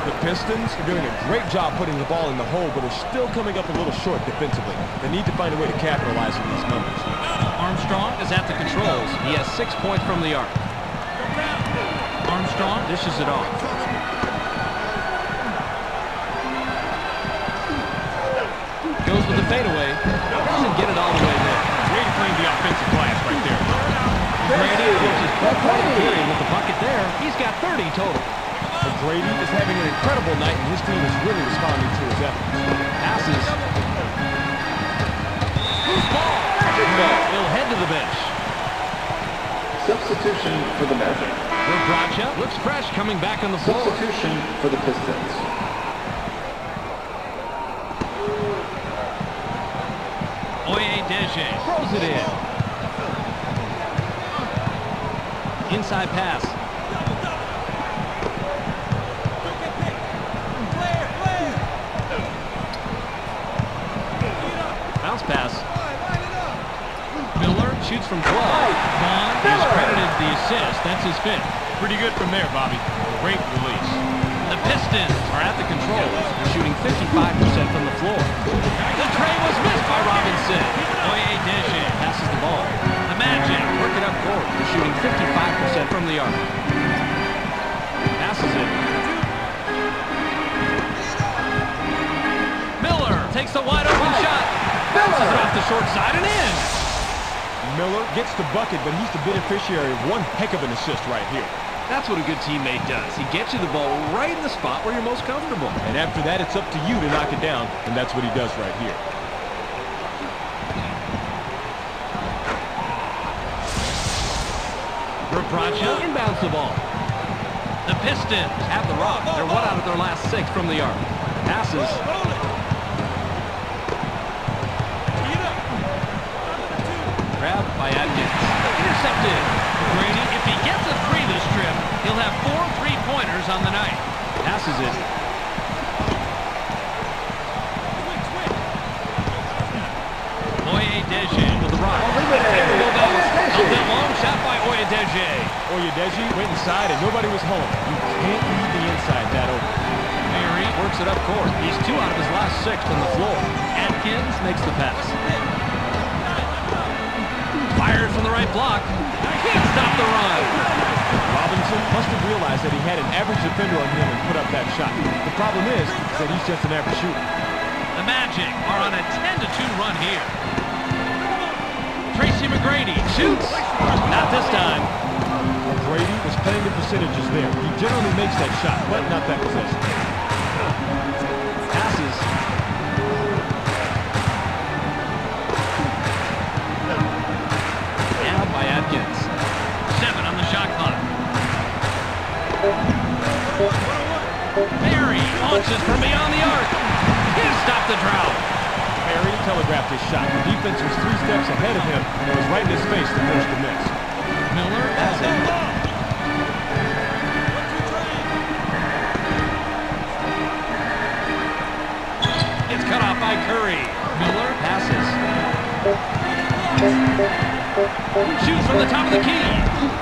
The Pistons are doing a great job putting the ball in the hole, but are still coming up a little short defensively. They need to find a way to capitalize on these numbers. Armstrong is at the controls. He has 6 points from the arc. Armstrong dishes it off. Goes with the fadeaway. Doesn't get it all the way there. Way to claim the offensive glass right there. Brady gives his 4-point period with the bucket there. He's got 30 total. McGrady is having an incredible night, and his team is really responding to his efforts. Passes. Loose ball. He'll head to the bench. Substitution for the Magic. Bracha looks fresh coming back on the floor. Substitution for the Pistons. Oyedeji throws it in. Inside pass. Bounce pass. Miller shoots from 12. Vaughn is credited the assist. That's his fifth. Pretty good from there, Bobby. Great release. The Pistons are at the controls. They're shooting 55% from the floor. The tray was missed by Robinson. Oyedeji passes the ball. The Magic work it up court. They're shooting 55% from the arc. Passes it. Miller takes the wide open shot. Bounces it off the short side and in. Miller gets the bucket, but he's the beneficiary of one heck of an assist right here. That's what a good teammate does. He gets you the ball right in the spot where you're most comfortable. And after that, it's up to you to knock it down, and that's what he does right here. Bracha inbounds the ball. The Pistons have the rock. They're 1 out of their last 6 from the arc. Passes. Grabbed by Atkins. Intercepted. Brady, if he gets a 3 this trip, he'll have 4 3-pointers on the night. Passes it. Oyedeji with the rock. A long shot by Oyedeji. Oyedeji went inside, and nobody was home. You can't leave the inside that open. Mary works it up court. He's 2 out of his last 6 from the floor. Atkins makes the pass. Fired from the right block. Can't stop the run. Robinson must have realized that he had an average defender on him and put up that shot. The problem is that he's just an average shooter. The Magic are on a 10-2 run here. Tracy McGrady shoots. Not this time. McGrady was playing the percentages there. He generally makes that shot, but not that possession. Passes. Now by Atkins. 7 on the shot clock. Mary launches from beyond the arc. Can't stop the drought. Mary telegraphed his shot. The defense was 3 steps ahead of him, and it was right in his face to force the miss. Miller has it. It's cut off by Curry. Miller passes. Shoots from the top of the key.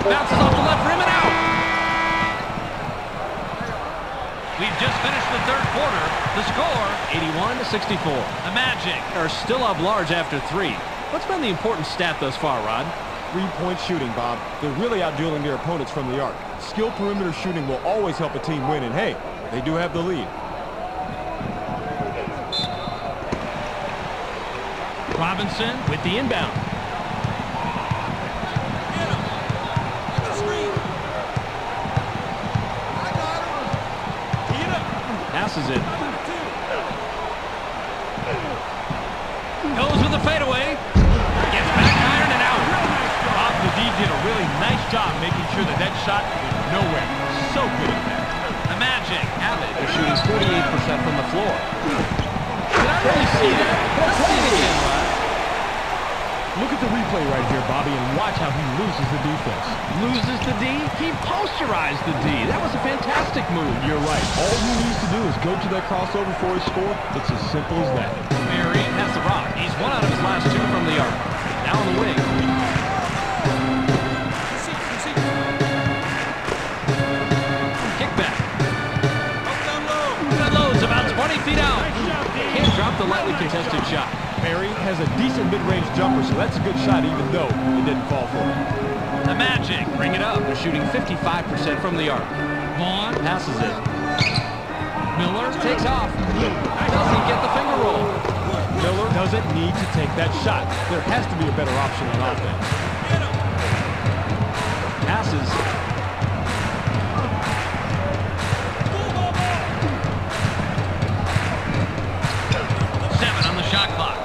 Bounces off the left rim and out. We've just finished the third quarter. The score, 81-64. The Magic are still up large after 3. What's been the important stat thus far, Rod? 3-point shooting, Bob. They're really outdueling their opponents from the arc. Skilled perimeter shooting will always help a team win, and hey, they do have the lead. Robinson with the inbound. Passes it. Goes with the fadeaway. Gets back iron and out. Bob, the D did a really nice job making sure that that shot was nowhere. So good at that. The Magic have it. They're shooting 48% from the floor. Did I really see that? Let's see it again, Rod. Look at the replay right here, Bobby, and watch how he loses the defense. Loses the D? He posterized the D. That was a fantastic move. You're right. All he needs to do is go to that crossover for his score. It's as simple as that. Mary has the rock. He's 1 out of his last 2 from the arc. Now on the wing. Kickback. Good lows about 20 feet out. Can't drop the lightly contested shot. Mary has a decent mid-range jumper, so that's a good shot even though it didn't fall for him. The Magic bring it up. They're shooting 55% from the arc. Vaughn passes it. Miller takes off. Doesn't get the finger roll. Miller doesn't need to take that shot. There has to be a better option on offense. Passes. Shot clock.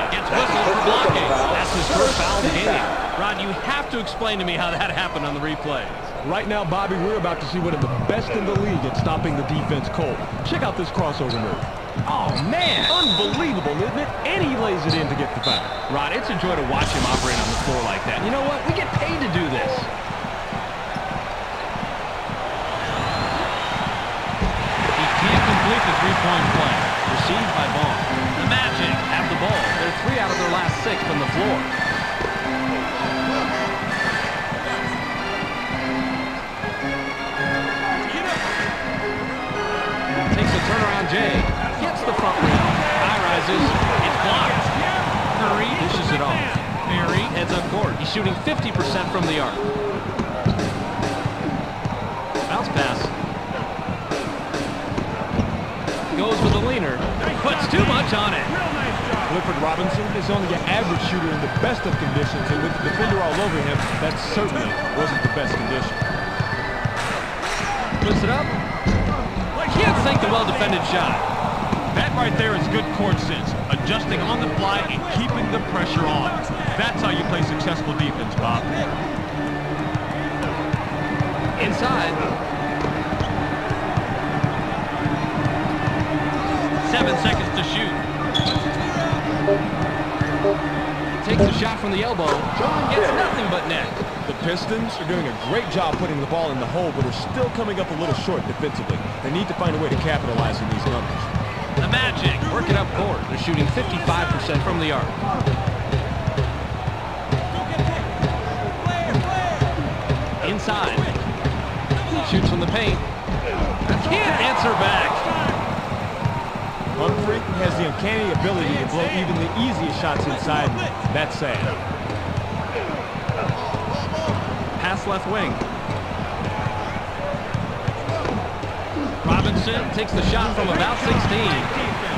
Gets whistled for blocking. That's his first foul of the game. Ron, you have to explain to me how that happened on the replay. Right now, Bobby, we're about to see one of the best in the league at stopping the defense cold. Check out this crossover move. Oh, man. Unbelievable, isn't it? And he lays it in to get the foul. Ron, it's a joy to watch him operate on the floor like that. You know what? We get paid to do this. He can't complete the three-point play. Received by Vaughn. The Magic have the ball. They're 3 out of their last 6 from the floor. Takes a turnaround J. Gets the front rim. High rises. It's blocked. Curry dishes it off. Mary heads up court. He's shooting 50% from the arc. Bounce pass. Goes with a leaner. Puts too much on it. Clifford Robinson is only an average shooter in the best of conditions, and with the defender all over him, that certainly wasn't the best condition. Puts it up. Can't sink the well-defended shot. That right there is good court sense. Adjusting on the fly and keeping the pressure on. That's how you play successful defense, Bob. Inside. 7 seconds to shoot. Takes a shot from the elbow. Gets nothing but net. The Pistons are doing a great job putting the ball in the hole, but are still coming up a little short defensively. They need to find a way to capitalize on these numbers. The Magic working up court. They're shooting 55% from the arc. Inside. Shoots from the paint. Can't answer back. Humphrey has the uncanny ability to blow even the easiest shots inside. That's sad. Pass left wing. Robinson takes the shot from about 16.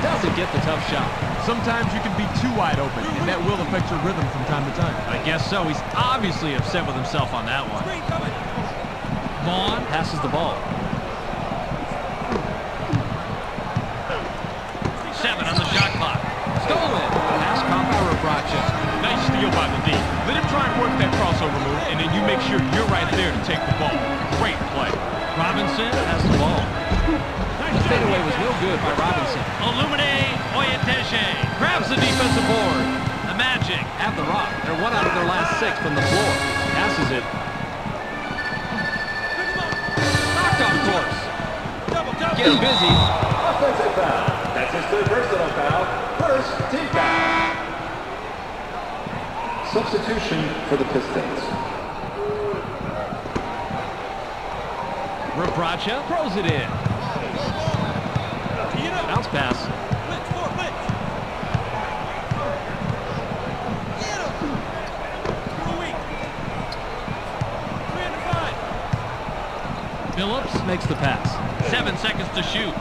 Doesn't get the tough shot. Sometimes you can be too wide open, and that will affect your rhythm from time to time. I guess so. He's obviously upset with himself on that one. Vaughn passes the ball. 7 on the shot clock. Stolen. Pass caught by Rebracha. Nice steal by the D. Let him try and work that crossover move, and then you make sure you're right there to take the ball. Great play. Robinson has the ball. The fadeaway was no good by Robinson. Olumide Oyedeji grabs the defensive board. The Magic have the rock. They're 1 out of their last 6 from the floor. Passes it. Knocked off course. Getting busy. Offensive foul. That's his 3rd personal foul. First team foul. Substitution for the Pistons. Rebracha throws it in. Bounce pass. Phillips makes the pass. 7 seconds to shoot.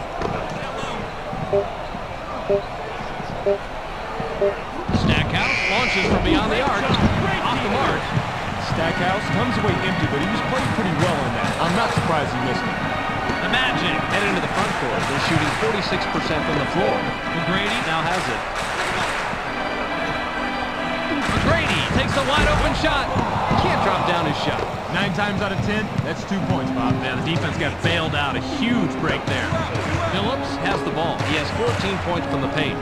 Stackhouse launches from beyond the arc. Off the mark. Stackhouse comes away empty, but he was playing pretty well on that. I'm not surprised he missed it. The Magic head into the front court. They're shooting 46% from the floor. McGrady now has it. McGrady takes the wide open shot. Can't drop down his shot. 9 times out of 10, that's 2 points, Bob. Yeah, the defense got bailed out. A huge break there. Phillips has the ball. He has 14 points from the paint.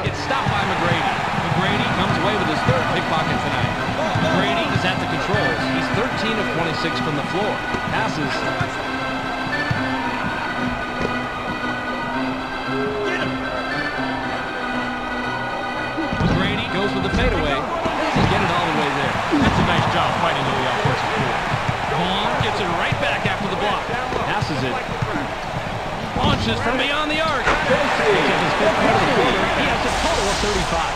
It's stopped by McGrady. Grady comes away with his third pickpocket tonight. Grady is at the controls. He's 13 of 26 from the floor. Passes. Grady goes with the fadeaway. Doesn't get it all the way there. That's a nice job fighting on the offensive board. Vaughn gets it right back after the block. Passes it. Launches from beyond the arc. He has a total of 35.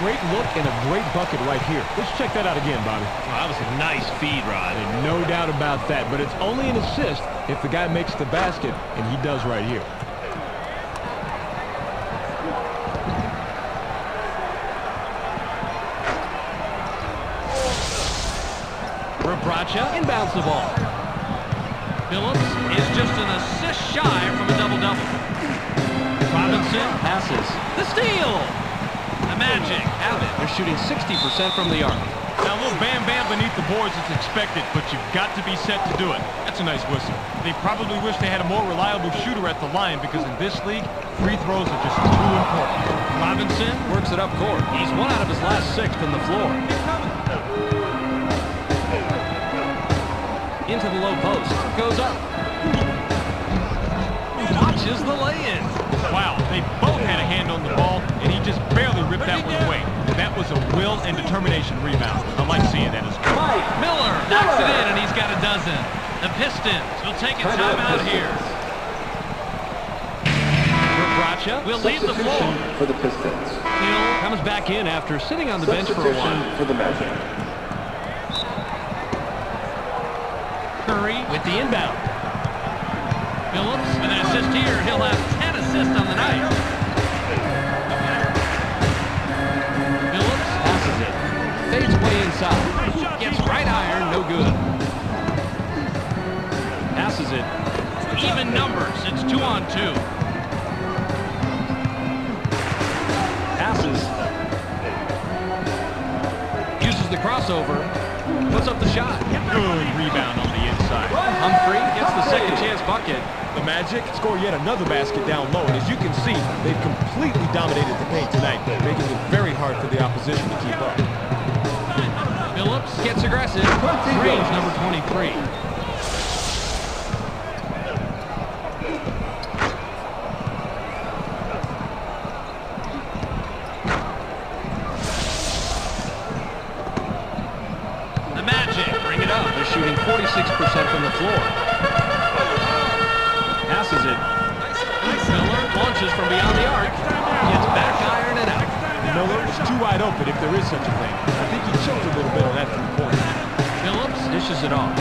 Great look and a great bucket right here. Let's check that out again, Bobby. That was a nice feed, Rod. And no doubt about that, but it's only an assist if the guy makes the basket, and he does right here. Bracha inbounds the ball. Phillips is just an assist shy from a double-double. Robinson passes. The steal! The Magic have it. They're shooting 60% from the arc. Now, a little bam-bam beneath the boards is expected, but you've got to be set to do it. That's a nice whistle. They probably wish they had a more reliable shooter at the line because in this league, free throws are just too important. Robinson works it up court. He's 1 out of his last 6 from the floor. Into the low post. Goes up. Watches the lay-in. Wow, they both had a hand on the ball, and he just barely ripped that one away. That was a will and determination rebound. I like seeing that as well. Miller knocks it in, and he's got a dozen. The Pistons will take a timeout here. Bracha will leave the floor. For the Pistons. Hill comes back in after sitting on the bench for a while. For the Magic. Curry with the inbound. Phillips with an assist here. He'll have 10 assists on the night. Phillips passes it. Fades way inside. Gets right iron, no good. Passes it. Even numbers. It's 2-on-2. Passes. Uses the crossover. Puts up the shot. Good rebound on the inside. Humphrey gets the second chance bucket. The Magic score yet another basket down low, and as you can see, they've completely dominated the paint tonight, making it very hard for the opposition to keep up. Phillips gets aggressive. Range number 23. The Magic bring it up. They're shooting 46% from the floor. Passes it. Miller launches from beyond the arc. Gets back iron and out. Miller is too wide open if there is such a thing. I think he choked a little bit on that three-point. Phillips dishes it off.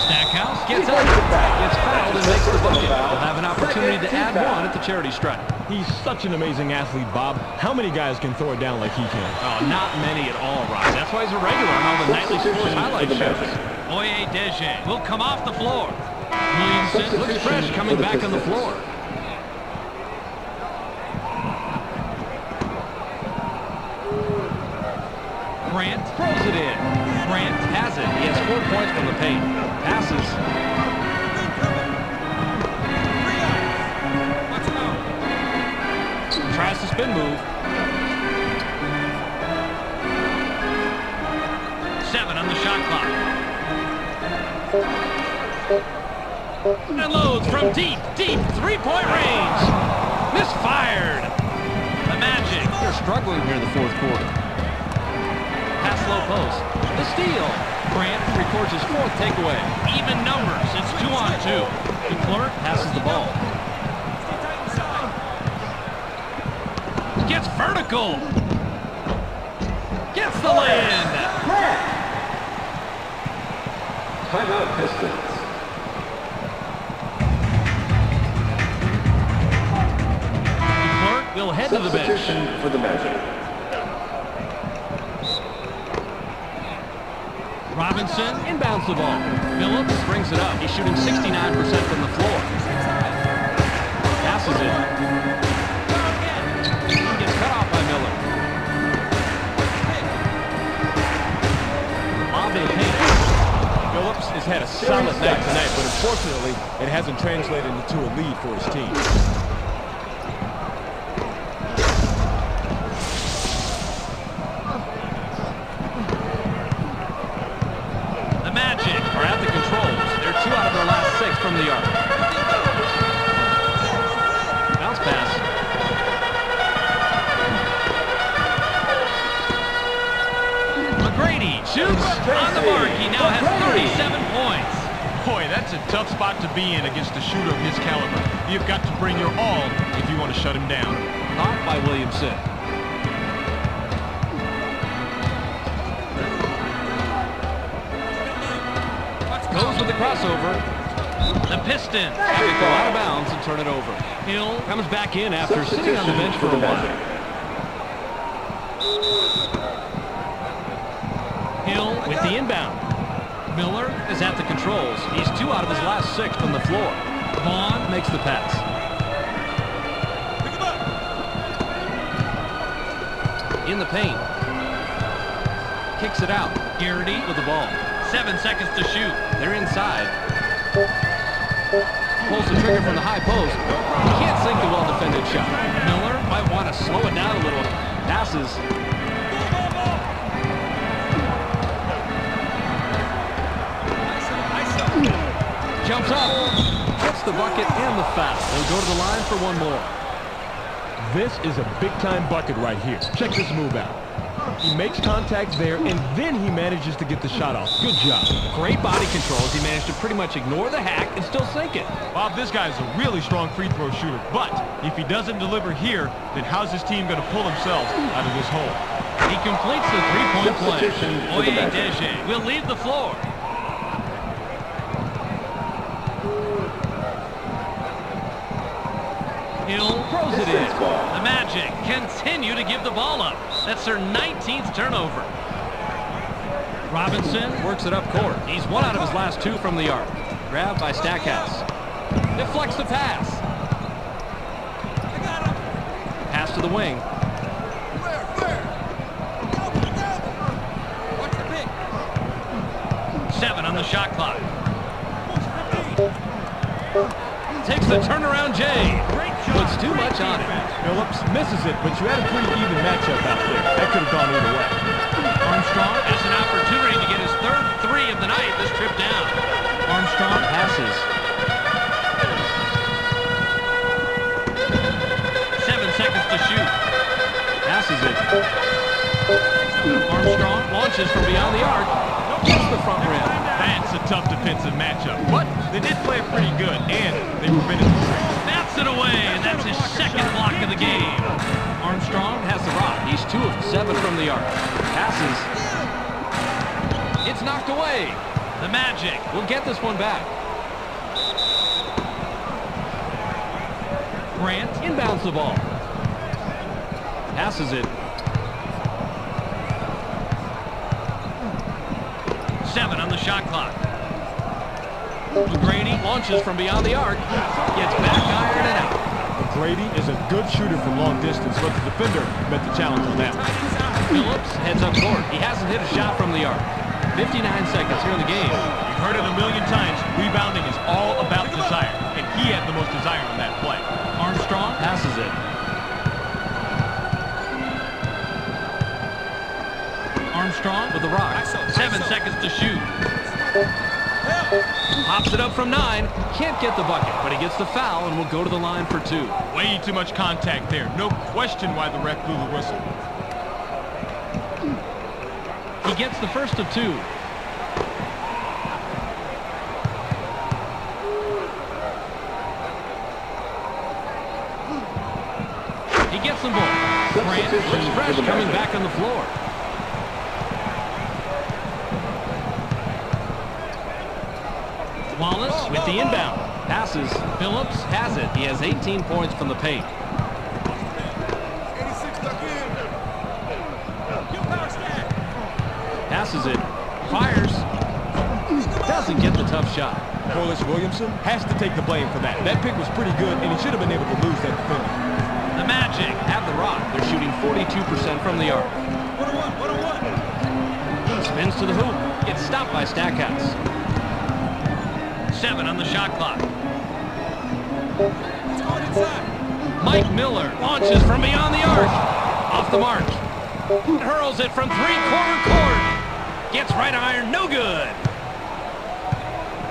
Stackhouse gets up. Gets fouled and makes the bucket. He'll have an opportunity to add one at the charity stripe. He's such an amazing athlete, Bob. How many guys can throw it down like he can? Oh, not many at all, Rod. That's why he's a regular on all the nightly sports highlight shows. Oye Deje will come off the floor. Williamson looks fresh coming back on the floor. Grant throws it in. Grant has it. He has 4 points from the paint. Passes. Tries to spin move. 7 on the shot clock. And loads from deep, three-point range. Misfired. The Magic. They're struggling here in the fourth quarter. Pass low post. The steal. Grant records his 4th takeaway. Even numbers. It's 2-on-2. DeClerc passes the ball. Gets vertical. Gets the lay-in. Timeout Pistons. DeClerc will head to the bench. Substitution for the Magic. Robinson inbounds the ball. Phillips brings it up. He's shooting 69% from the floor. Passes it. Gets cut off by Miller. Lob to the paint. Phillips has had a solid night tonight, but unfortunately, it hasn't translated into a lead for his team. from the arc. Bounce pass. McGrady shoots on the mark. He now has 37 points. Boy, that's a tough spot to be in against a shooter of his caliber. You've got to bring your all if you want to shut him down. Caught by Williamson. Goes with the crossover. The Pistons have it go out of bounds and turn it over. Hill comes back in after sitting on the bench for a while. Hill with the inbound. Miller is at the controls. He's 2 out of his last 6 from the floor. Vaughn makes the pass. In the paint. Kicks it out. Garrity with the ball. 7 seconds to shoot. They're inside. Pulls the trigger from the high post. He can't sink the well-defended shot. Miller might want to slow it down a little. Passes. Jumps up. Gets the bucket and the foul. They'll go to the line for one more. This is a big-time bucket right here. Check this move out. He makes contact there, and then he manages to get the shot off. Good job. Great body control as he managed to pretty much ignore the hack and still sink it. Bob, this guy's a really strong free throw shooter, but if he doesn't deliver here, then how's his team going to pull themselves out of this hole? He completes the three-point play. Substitution for the Oyedeji will leave the floor. Hill throws it in. The Magic continue to give the ball up. That's their 19th turnover. Robinson works it up court. He's 1 out of his last 2 from the arc. Grabbed by Stackhouse. Deflects the pass. Pass to the wing. Seven on the shot clock. Takes the turnaround Jay. Puts too much on it. Phillips misses it, but you had a pretty even matchup out there. That could have gone either way. Armstrong has an opportunity to get his 3rd 3 of the night this trip down. Armstrong passes. 7 seconds to shoot. Passes it. Armstrong launches from beyond the arc. Gets the front rim. That's a tough defensive matchup, but they did play it pretty good, and they prevented the three. Snaps it away, and that's his 2nd block of the game. Armstrong has the rock. He's 2 of 7 from the arc. Passes. It's knocked away. The Magic will get this one back. Grant inbounds the ball. Passes it. 7 on the shot clock. McGrady launches from beyond the arc. Gets back iron and out. McGrady is a good shooter from long distance, but the defender met the challenge on that one. Phillips heads up court. He hasn't hit a shot from the arc. 59 seconds here in the game. You've heard it a million times. Rebounding is all about desire, and he had the most desire on that play. Armstrong passes it. Armstrong with the rock. 7 seconds to shoot. Pops it up from 9. Can't get the bucket, but he gets the foul and will go to the line for 2. Way too much contact there. No question why the ref blew the whistle. He gets the first of 2. He gets them both. Grant looks fresh coming back on the floor. Wallace with the inbound. Passes. Phillips has it. He has 18 points from the paint. Passes it. Fires. Doesn't get the tough shot. Corliss Williamson has to take the blame for that. That pick was pretty good, and he should have been able to lose that defender. The Magic have the rock. They're shooting 42% from the arc. Spins to the hoop. It's stopped by Stackhouse. 7 on the shot clock. Mike Miller launches from beyond the arc. Off the mark. Hurls it from 3-quarter court. Gets right iron, no good.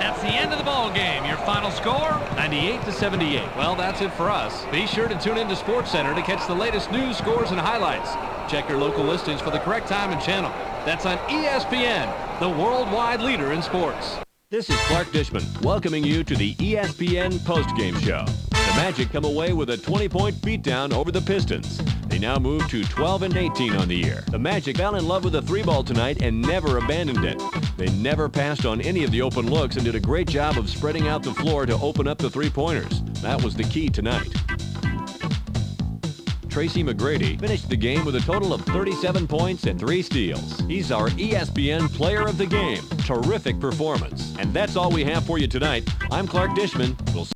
That's the end of the ball ball game. Your final score? 98-78. Well, that's it for us. Be sure to tune into SportsCenter to catch the latest news, scores, and highlights. Check your local listings for the correct time and channel. That's on ESPN, the worldwide leader in sports. This is Clark Dishman welcoming you to the ESPN postgame show. The Magic come away with a 20-point beatdown over the Pistons. They now move to 12-18 on the year. The Magic fell in love with the three ball tonight and never abandoned it. They never passed on any of the open looks and did a great job of spreading out the floor to open up the three-pointers. That was the key tonight. Tracy McGrady finished the game with a total of 37 points and 3 steals. He's our ESPN Player of the Game. Terrific performance. And that's all we have for you tonight. I'm Clark Dishman. We'll